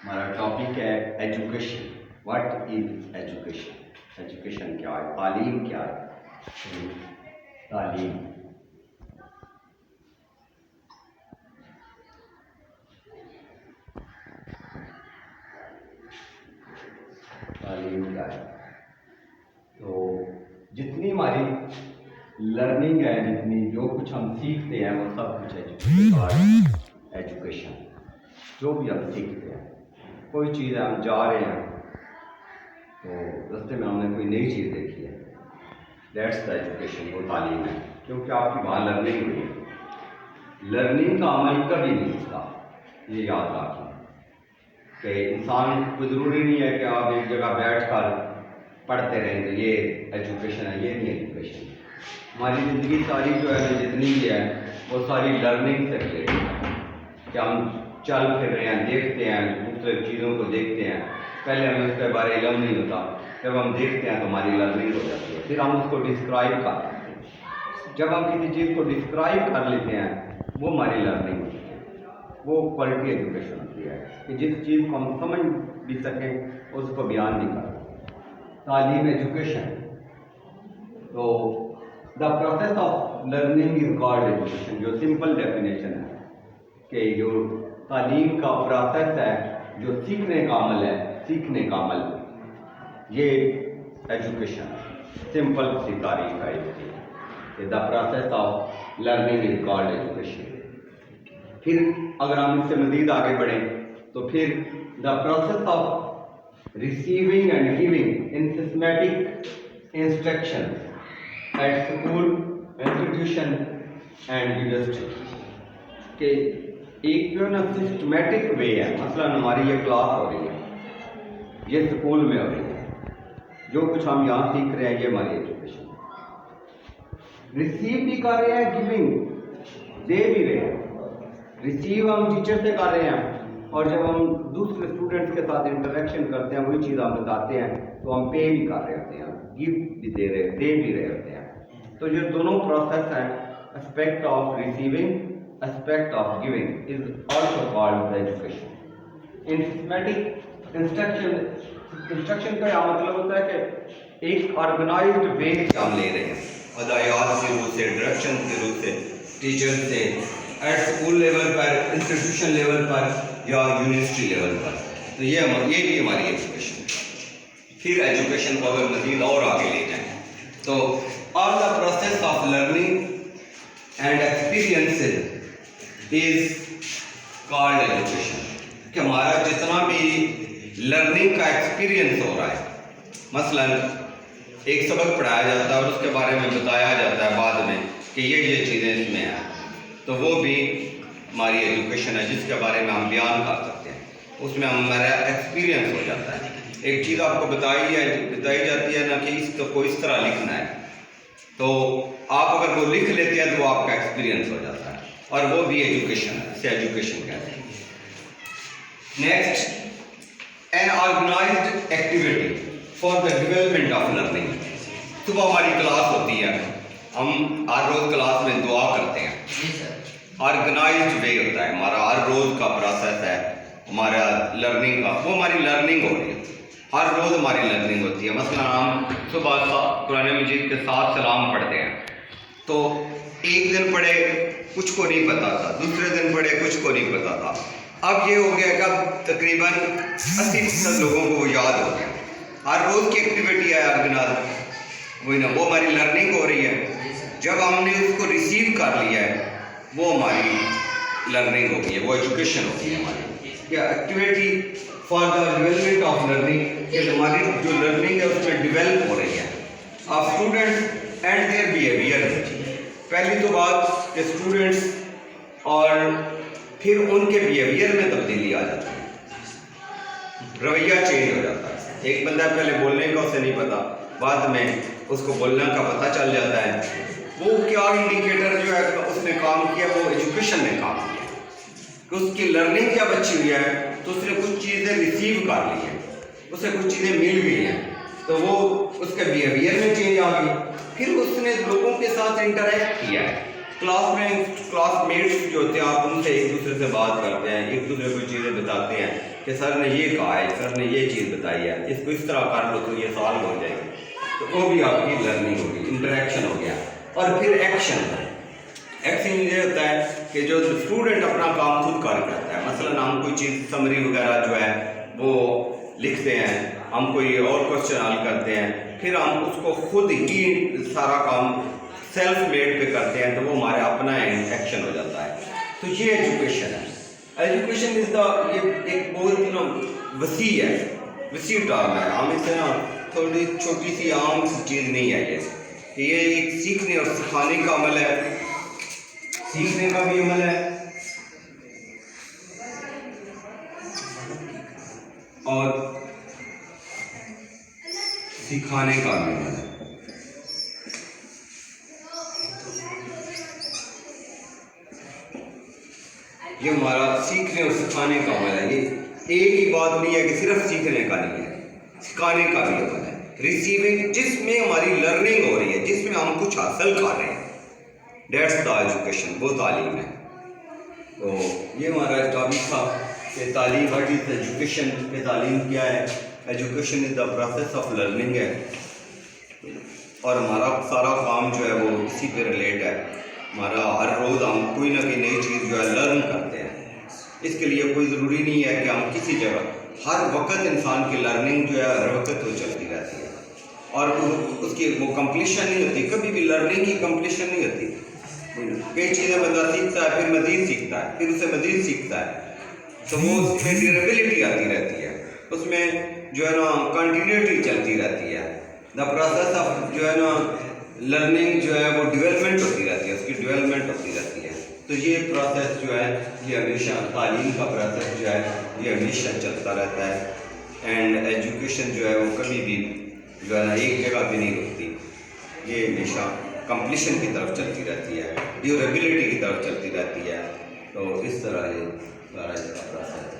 ہمارا ٹاپک ہے education. What is education? Education کیا ہے؟ تعلیم کیا ہے؟ تعلیم تعلیم کیا ہے؟ تو جتنی ہماری لرننگ ہے، جتنی جو کچھ ہم سیکھتے ہیں وہ سب کچھ ایجوکیشن. جو بھی ہم سیکھتے ہیں، کوئی چیز ہے ہم جا رہے ہیں تو رستے میں ہم نے کوئی نئی چیز دیکھی ہے، دیٹس دا ایجوکیشن. وہ تعلیم ہے، کیونکہ آپ کی وہاں لرننگ ہوئی ہے. لرننگ کا عمل کبھی نہیں ہوتا، یہ یاد رکھیں کہ انسان کو ضروری نہیں ہے کہ آپ ایک جگہ بیٹھ کر پڑھتے رہیں تو یہ ایجوکیشن ہے. یہ نہیں ایجوکیشن. ہماری زندگی ساری جو ہے جتنی بھی ہے وہ ساری لرننگ سے ریلیٹڈ ہے کہ ہم چل پھر رہے ہیں، دیکھتے ہیں، مختلف چیزوں کو دیکھتے ہیں. پہلے ہمیں اس کے بارے علم نہیں ہوتا، جب ہم دیکھتے ہیں تو ہماری لرننگ ہو جاتی ہے. پھر ہم اس کو ڈسکرائب کر لیتے ہیں. جب ہم کسی چیز کو ڈسکرائب کر لیتے ہیں وہ ہماری لرننگ ہوتی ہے. وہ کوالٹی ایجوکیشن ہوتی ہے کہ جس چیز کو ہم سمجھ بھی سکیں اس کو بیان بھی کریں. تعلیم ایجوکیشن. تو دا process of learning is called education. جو سمپل ڈیفینیشن ہے کہ جو تعلیم کا پروسیس ہے، جو سیکھنے کا عمل ہے، سیکھنے کا عمل، یہ ایجوکیشن سمپل سی تعریف ہے اس کی کہ دا process of learning is called education. پھر اگر ہم اس سے مزید آگے بڑھیں تو پھر the process of receiving and giving in systematic instruction at school, institution and university. کہ ایک جو ہے نا سسٹمیٹک وے ہے. مثلا ہماری یہ کلاس ہو رہی ہے، یہ اسکول میں ہو رہی ہے، جو کچھ ہم یہاں سیکھ رہے ہیں یہ ہماری ایجوکیشن. ریسیو بھی کر رہے ہیں، گیونگ دے بھی رہے ہیں. ریسیو ہم ٹیچر سے کر رہے ہیں اور جب ہم دوسرے اسٹوڈنٹس کے ساتھ انٹریکشن کرتے ہیں، وہی چیز ہم بتاتے ہیں تو ہم پے بھی کر رہے ہوتے ہیں، گیو بھی دے رہے، دے بھی رہے ہوتے ہیں. تو یہ دونوں پروسیس ہیں. Aspect of receiving, aspect of giving is also called the education. In systematic instruction کا یہ مطلب ہوتا ہے کہ ایک آرگنائزڈ وے سے ہم لے رہے ہیں، ہدایات کے روح سے، ڈائریکشن کے روح سے، ٹیچر سے، ایٹ اسکول لیول پر، انسٹیٹیوشن لیول پر یا یونیورسٹی لیول پر. تو یہ بھی ہماری ایجوکیشن ہے. پھر ایجوکیشن کو اگر مزید اور آگے لے جائیں تو all the process of learning and experiences is called education. کہ ہمارا جتنا بھی لرننگ کا ایکسپیرئنس ہو رہا ہے، مثلا ایک سبق پڑھایا جاتا ہے اور اس کے بارے میں بتایا جاتا ہے بعد میں کہ یہ چیزیں اس میں ہیں، تو وہ بھی ہماری ایجوکیشن ہے جس کے بارے میں ہم بیان کر سکتے ہیں. اس میں ہمارا ایکسپیرئنس ہو جاتا ہے. ایک چیز آپ کو بتائی جاتی ہے نا کہ اس کو اس طرح لکھنا ہے، تو آپ اگر وہ لکھ لیتے ہیں تو وہ آپ کا ایکسپیرئنس ہو جاتا ہے، اور وہ بھی ایجوکیشن ہے. اسے ایجوکیشن کہتے ہیں. Next, an organized activity for the development of learning. صبح ہماری کلاس ہوتی ہے، ہم ہر روز کلاس میں دعا کرتے ہیں. آرگنائزڈ وے ہوتا ہے ہمارا، ہر روز کا پروسیس ہے ہمارا لرننگ کا، وہ ہماری لرننگ ہو رہی ہے. ہر روز ہماری لرننگ ہوتی ہے. مثلا ہم صبح قرآن مجید کے ساتھ سلام پڑھتے ہیں، تو ایک دن پڑھے کچھ کو نہیں پتا تھا، دوسرے دن پڑھے کچھ کو نہیں پتا تھا. اب یہ ہو گیا کہ اب تقریباً 80% لوگوں کو وہ یاد ہو گیا. ہر روز کی ایکٹیویٹی ہے آرگنائز، وہی نا، وہ ہماری لرننگ ہو رہی ہے. جب ہم نے اس کو ریسیو کر لیا ہے وہ ہماری لرننگ ہو گئی ہے، وہ ایجوکیشن ہو گئی ہے ہماری. کیا activity for the development of learning, کہ ہماری جو لرننگ ہے اس میں ڈیولپ ہو رہی ہے of students and their behaviour. پہلی تو بات کہ اسٹوڈنٹس اور پھر ان کے بیہیویئر میں تبدیلی آ جاتی ہے، رویہ چینج ہو جاتا ہے. ایک بندہ پہلے بولنے کا اسے نہیں پتا، بعد میں اس کو بولنے کا پتہ چل جاتا ہے. وہ کیا انڈیکیٹر جو ہے اس نے کام کیا، وہ ایجوکیشن نے کام کیا کہ اس کی لرننگ جب اچھی ہوئی ہے تو اس نے کچھ چیزیں ریسیو کر لی ہیں، اسے کچھ چیزیں مل گئی ہیں، تو وہ اس کے بیہیویئر میں چینج آ گئی. پھر اس نے لوگوں کے ساتھ انٹریکٹ کیا ہے. کلاس میٹس جو ہوتے ہیں آپ ان سے ایک دوسرے سے بات کرتے ہیں، ایک دوسرے کو چیزیں بتاتے ہیں کہ سر نے یہ کہا ہے، سر نے یہ چیز بتائی ہے، اس کو اس طرح کر لو تو یہ سالو ہو جائے گی، تو وہ بھی آپ کی لرننگ ہوگی، انٹریکشن ہو گیا۔ اور پھر ایکشن یہ ہوتا ہے کہ جو اسٹوڈنٹ اپنا کام خود کر کرتا ہے، مثلا ہم کوئی چیز سمری وغیرہ جو ہے وہ لکھتے ہیں، ہم کوئی اور کوشچن حل کرتے ہیں، پھر ہم اس کو خود ہی سارا کام سیلف میڈ پہ کرتے ہیں، تو وہ ہمارا اپنا ایکشن ہو جاتا ہے۔ تو یہ ایجوکیشن ہے۔ ایجوکیشن از دا، یہ ایک بہت وسیع ہے، وسیع ٹرم ہے۔ ہم اس سے نا تھوڑی چھوٹی سی عام سی چیز نہیں ہے یہ ایک سیکھنے اور سکھانے کا عمل ہے، سیکھنے کا بھی عمل ہے اور سکھانے کا بھی عمل ہے۔ یہ ہمارا سیکھنے اور سکھانے کا عمل ہے۔ یہ ایک ہی بات نہیں ہے کہ صرف سیکھنے کا نہیں ہے، سکھانے کا بھی عمل ہے۔ ریسیونگ، جس میں ہماری لرننگ ہو رہی ہے، جس میں ہم کچھ حاصل کر رہے ہیں، دیٹس دا ایجوکیشن، وہ تعلیم ہے۔ تو یہ ہمارا ٹاپک تھا کہ تعلیم، واٹ از ایجوکیشن، کہ تعلیم کیا ہے۔ Education is the process of learning ہے، اور ہمارا سارا کام جو ہے وہ اسی پہ ریلیٹ ہے۔ ہمارا ہر روز ہم کوئی نہ کوئی نئی چیز جو ہے لرن کرتے ہیں۔ اس کے لیے کوئی ضروری نہیں ہے کہ ہم کسی جگہ، ہر وقت انسان کی لرننگ جو ہے ہر وقت وہ چلتی رہتی ہے، اور اس کی وہ کمپلیشن نہیں ہوتی، کبھی بھی لرننگ کی کمپلیشن نہیں ہوتی۔ کئی چیزیں بندہ سیکھتا ہے، پھر مزید سیکھتا ہے، پھر اسے مزید سیکھتا ہے، تو وہ اس میں ڈیوریبلٹی آتی رہتی ہے، اس میں جو ہے نا کنٹینیوٹی چلتی رہتی ہے۔ دا پروسیس آف جو ہے نا لرننگ جو ہے وہ ڈیولپمنٹ ہوتی رہتی ہے، اس کی ڈیولپمنٹ ہوتی رہتی ہے۔ تو یہ پروسیس جو ہے یہ ہمیشہ، تعلیم کا پروسیس جو ہے یہ ہمیشہ چلتا رہتا ہے، اینڈ ایجوکیشن جو ہے وہ کبھی بھی جو ہے نا ایک جگہ بھی نہیں رکتی، یہ ہمیشہ کمپلیشن کی طرف چلتی رہتی ہے، ڈیوریبلٹی کی طرف چلتی رہتی ہے۔ تو اس طرح یہ سارا اس کا پروسیس ہے۔